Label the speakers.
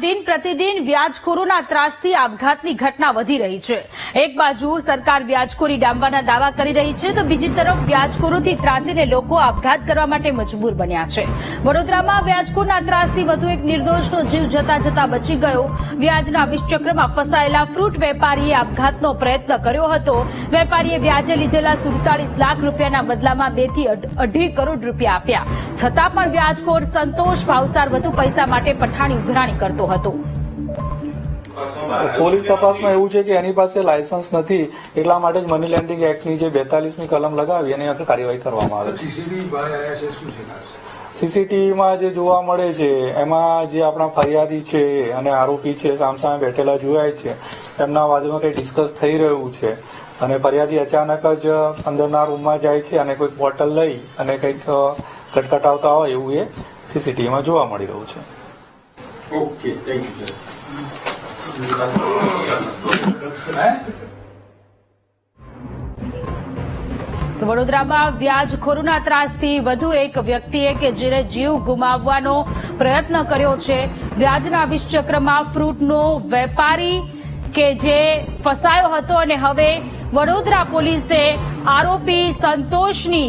Speaker 1: दिन प्रतिदिन व्याजखोरोना ત્રાસથી આપઘાતની ઘટના વધી રહી છે। એક બાજુ સરકાર વ્યાજખોરી ડામવાના દાવા કરી રહી છે તો બીજી તરફ વ્યાજખોરોથી ત્રાસીને લોકો આપઘાત કરવા માટે મજબૂર બન્યા છે। વડોદરામાં વ્યાજખોરના ત્રાસથી વધુ એક નિર્દોષનો જીવ જતા જતા બચી ગયો। વ્યાજના વિષચક્રમાં ફસાયેલા ફ્રૂટ વેપારીએ આપઘાતનો પ્રયત્ન કર્યો હતો। વેપારીએ વ્યાજે લીધેલા 47 લાખ રૂપિયાના બદલામાં 2 થી 2.5 કરોડ રૂપિયા આપ્યા, છતાં પણ વ્યાજખોર સંતોષ ભાવસાર વધુ પૈસા માટે પઠાણી ઉઘરાણી કરતો હતો।
Speaker 2: પોલીસ તપાસમાં એવું છે કે એની પાસે લાયસન્સ નથી, એટલા માટે જ મની લેન્ડિંગ એક્ટની જે 42મી કલમ લગાવી એની આગળ કાર્યવાહી કરવામાં આવે છે। સીસીટીવીમાં જે જોવા મળે છે એમાં જે આપણા ફરિયાદી છે અને આરોપી છે સામસામે બેઠેલા જોવાય છે, એમના બાજુમાં કંઈ ડિસ્કસ થઈ રહ્યું છે અને ફરિયાદી અચાનક જ અંદરના રૂમમાં જાય છે અને કોઈક બોટલ લઈ અને કંઈક ખટખટાવતા હોય એવું એ સીસીટીવીમાં જોવા મળી રહ્યું છે।
Speaker 3: Okay, thank you sir.
Speaker 1: તો વડોદરામાં વ્યાજખોરોના ત્રાસથી વધુ એક વ્યક્તિએ કે જેને જીવ ગુમાવવાનો પ્રયત્ન કર્યો છે। વ્યાજના વિષચક્રમાં ફ્રૂટનો વેપારી કે જે ફસાયો હતો અને હવે વડોદરા પોલીસે આરોપી સંતોષની